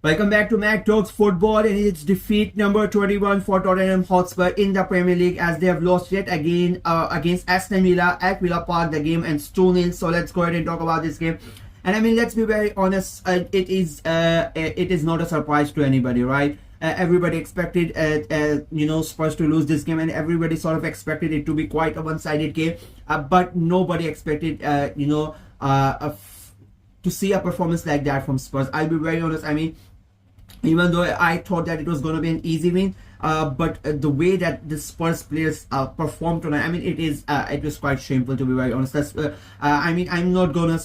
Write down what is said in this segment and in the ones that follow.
Welcome back to Mac Talks Football, and it's defeat number 21 for Tottenham Hotspur in the Premier League as they have lost yet again against Aston Villa at Villa Park. The game ends 2-0. So let's go ahead and talk about this game. And I mean, let's be very honest. It is not a surprise to anybody, right? Everybody expected Spurs to lose this game, and everybody sort of expected it to be quite a one-sided game. But nobody expected to see a performance like that from Spurs. I'll be very honest. I mean, even though I thought that it was going to be an easy win, but the way that the Spurs players performed tonight, I mean, it was quite shameful, to be very honest. I mean, I'm not gonna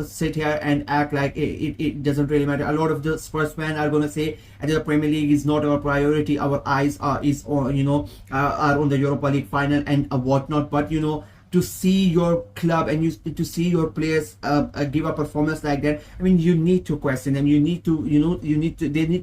sit here and act like it doesn't really matter. A lot of the Spurs fans are gonna say that the Premier League is not our priority. Our eyes are on the Europa League final and whatnot. But to see your club and to see your players give a performance like that, I mean, you need to question them. They need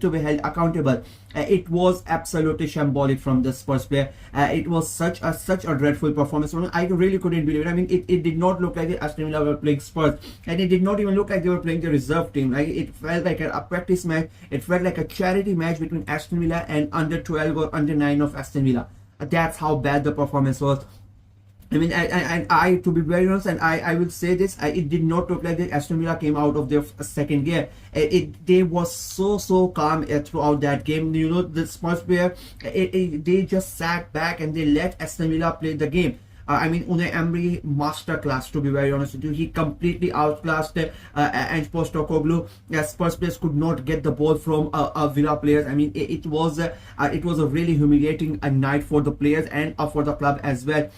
to be held accountable. It was absolutely shambolic from the Spurs player. It was such a dreadful performance. I really couldn't believe it. I mean, it did not look like the Aston Villa were playing Spurs, and it did not even look like they were playing the reserve team. Like, it felt like a practice match. It felt like a charity match between Aston Villa and under 12 or under 9 of Aston Villa. That's how bad the performance was. I mean, I to be very honest, and I will say this, it did not look like that Aston Villa came out of their second gear. They was so calm throughout that game. The Spurs player, they just sat back and they let Aston Villa play the game. I mean, Unai Emery masterclass, to be very honest with you. He completely outclassed Ange Postecoglou. Spurs players could not get the ball from Villa players. I mean, it was a really humiliating night for the players and for the club as well.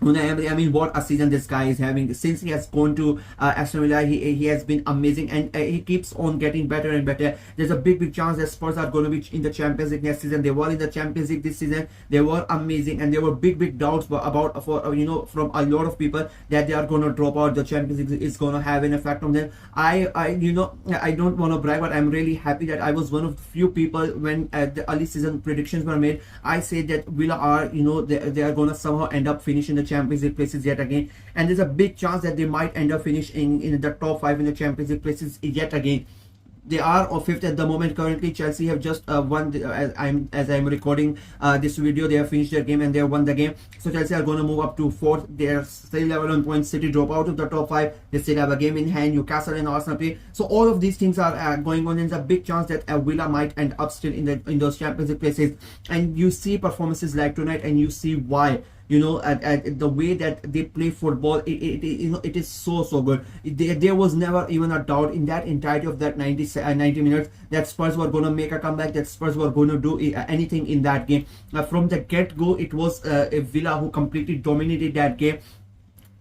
I mean, what a season this guy is having. Since he has gone to Aston Villa, he has been amazing, and he keeps on getting better and better. There's a big chance that Spurs are going to be in the Champions League next season. They were in the Champions League this season. They were amazing, and there were big doubts about from a lot of people that they are going to drop out. The Champions League is going to have an effect on them. I don't want to brag, but I'm really happy that I was one of the few people when the early season predictions were made. I said that Villa are they are going to somehow end up finishing the Champions League places yet again, and there's a big chance that they might end up finishing in the top 5 in the Champions League places yet again. They are 5th at the moment currently. Chelsea have just won as I'm recording this video. They have finished their game and they have won the game. So Chelsea are going to move up to 4th. They are still level on points. City drop out of the top 5. They still have a game in hand. Newcastle and Arsenal play. So all of these things are going on. There's a big chance that Villa might end up still in those Champions League places. And you see performances like tonight, and you see why. The way that they play football, it is so good. There was never even a doubt in that entirety of that 90 minutes that Spurs were going to make a comeback, that Spurs were going to do anything in that game. From the get-go, it was Villa who completely dominated that game.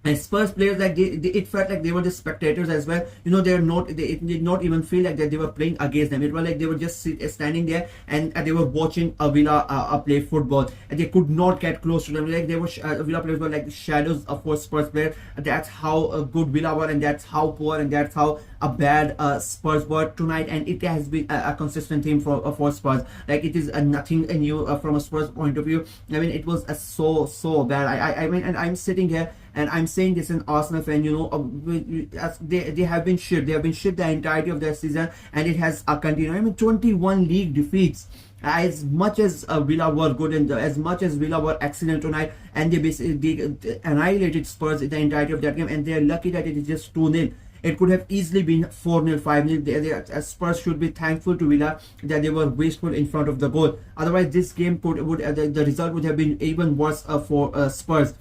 And Spurs players, like it felt like they were just spectators as well. They did not even feel like that they were playing against them. It was like they were just standing there and they were watching Villa play football, and they could not get close to them. Like they were Villa players were like the shadows of for Spurs players. That's how good Villa were, and that's how poor and that's how bad Spurs were tonight. And it has been a consistent theme for Spurs. Like, it is nothing new from a Spurs point of view. I mean, it was so bad. I mean, and I'm sitting here and I'm saying this an Arsenal fan, they have been shit. They have been shit the entirety of their season, and it has continued. I mean, 21 league defeats. As much as Villa were good and as much as Villa were excellent tonight, and they annihilated Spurs in the entirety of that game, and they are lucky that it is just 2-0. It could have easily been 4-0, 5-0. Spurs should be thankful to Villa that they were wasteful in front of the goal. Otherwise, this game the result would have been even worse for Spurs.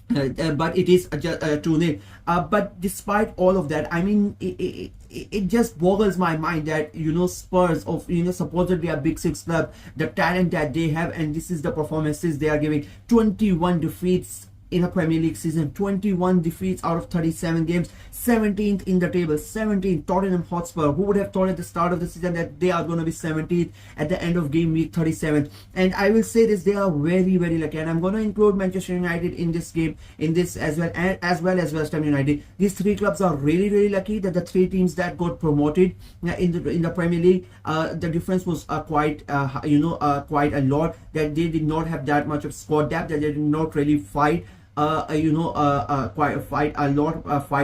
But it is just 2-0. But despite all of that, I mean, it just boggles my mind that Spurs of supposedly a Big Six club, the talent that they have, and this is the performances they are giving. 21 defeats in a Premier League season, 21 defeats out of 37 games, 17th in the table, 17th. Tottenham Hotspur, who would have thought at the start of the season that they are going to be 17th at the end of game week 37? And I will say this, they are very lucky, and I'm going to include Manchester United in this game, in this as well as West Ham United. These three clubs are really lucky that the three teams that got promoted in the Premier League, the difference was quite a lot, that they did not have that much of squad depth, that they did not really fight fight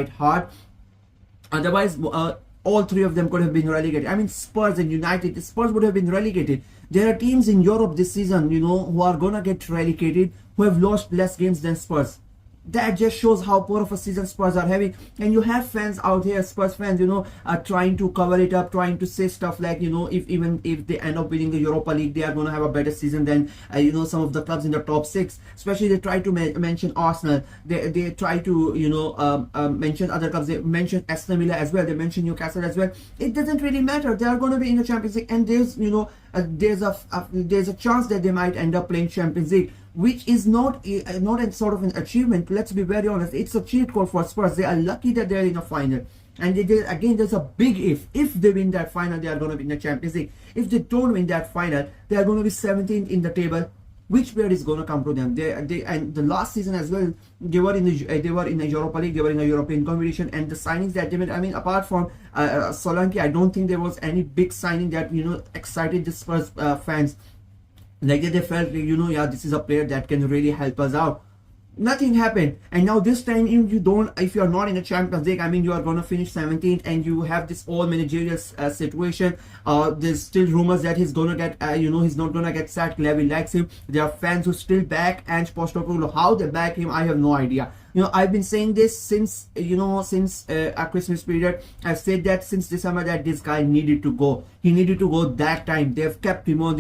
hard. Otherwise, all three of them could have been relegated. I mean, Spurs and United, Spurs would have been relegated. There are teams in Europe this season, who are gonna get relegated, who have lost less games than Spurs. That just shows how poor of a season Spurs are having. And you have fans out here, Spurs fans, are trying to cover it up, trying to say stuff like, even if they end up winning the Europa League, they are going to have a better season than, some of the clubs in the top six. Especially they try to mention Arsenal. They try to, mention other clubs. They mention Aston Villa as well. They mention Newcastle as well. It doesn't really matter. They are going to be in the Champions League, and there's, there's a chance that they might end up playing Champions League, which is not a sort of an achievement. Let's be very honest. It's a cheat code for Spurs. They are lucky that they're in a final. And again, there's a big if. If they win that final, they are going to be in the Champions League. If they don't win that final, they are going to be 17th in the table. Which player is going to come to them? And the last season as well, they were in the Europa League, they were in a European competition, and the signings that they made. I mean, apart from Solanke, I don't think there was any big signing that excited the Spurs fans. Like they felt, yeah, this is a player that can really help us out. Nothing happened, and now this time if you're not in the Champions League, I mean, you are going to finish 17th, and you have this all managerial situation. There's still rumors that he's going to get, he's not going to get sacked. Levy likes him. There are fans who still back Ange Postecoglou. How they back him, I have no idea. I've been saying this since a Christmas period. I've said that since December that this guy needed to go. He needed to go that time. They've kept him on.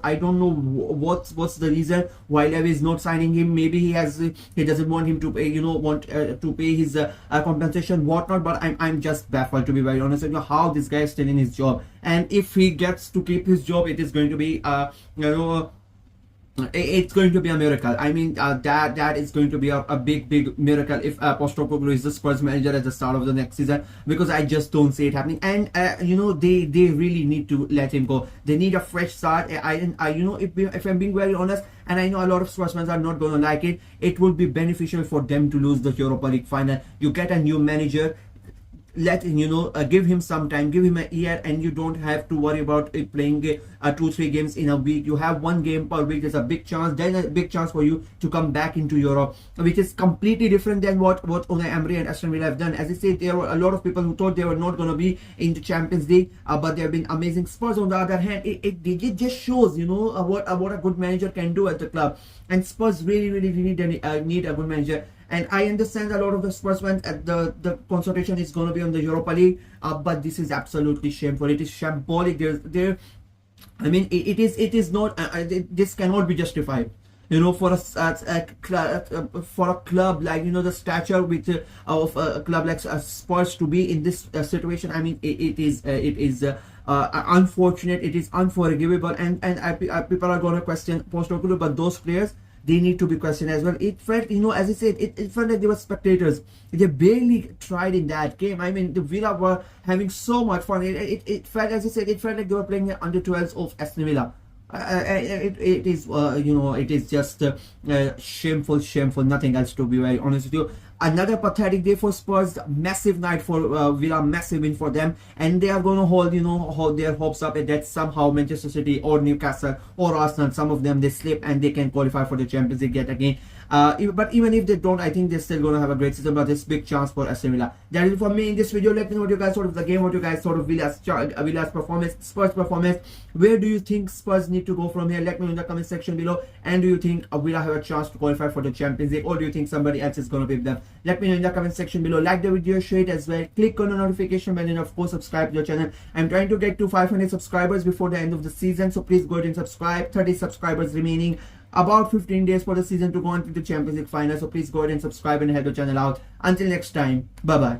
I don't know what's the reason why Levy is not signing him. Maybe he doesn't want him to pay, to pay his compensation, whatnot. But I'm just baffled, to be very honest with you, how this guy is still in his job. And if he gets to keep his job, it is going to be it's going to be a miracle. I mean, that is going to be a big miracle if Postecoglou is the Spurs manager at the start of the next season, because I just don't see it happening. And they really need to let him go. They need a fresh start. If I'm being very honest, and I know a lot of Spurs fans are not going to like it, it would be beneficial for them to lose the Europa League final. You get a new manager. Let give him some time, give him a year, and you don't have to worry about playing 2-3 games in a week. You have 1 game per week. There's a big chance, for you to come back into Europe, which is completely different than what Unai Emery and Aston Villa have done. As I said, there were a lot of people who thought they were not going to be in the Champions League, but they have been amazing. Spurs, on the other hand, it just shows what a good manager can do at the club, and Spurs really need a good manager. And I understand a lot of the Spurs fans at the concentration is going to be on the Europa League, but this is absolutely shameful. It is shambolic. I mean, it is not. This cannot be justified. For a club like the stature of a club like Spurs to be in this situation. I mean, it is unfortunate. It is unforgivable, and people are going to question Postecoglou, but those players, they need to be questioned as well. It felt, as I said, it felt like they were spectators. They barely tried in that game. I mean, the Villa were having so much fun. It felt, as I said, it felt like they were playing the under 12s of Aston Villa. It is just shameful. Nothing else, to be very honest with you. Another pathetic day for Spurs. Massive night for Villa. Massive win for them, and they are going to hold their hopes up that somehow Manchester City or Newcastle or Arsenal, some of them, they slip and they can qualify for the Champions League yet again. But even if they don't, I think they're still going to have a great season. But there's big chance for Aston Villa. That is it for me in this video. Let me know what you guys thought of the game, what you guys thought of Villa's performance, Spurs performance. Where do you think Spurs need to go from here? Let me know in the comment section below. And do you think Villa have a chance to qualify for the Champions League, or do you think somebody else is going to beat them? Let me know in the comment section below. Like the video, share it as well. Click on the notification bell, and of course subscribe to the channel. I'm trying to get to 500 subscribers before the end of the season, so please go ahead and subscribe. 30 subscribers remaining. About 15 days for the season to go on to the Champions League final, so please go ahead and subscribe and help the channel out. Until next time, bye bye.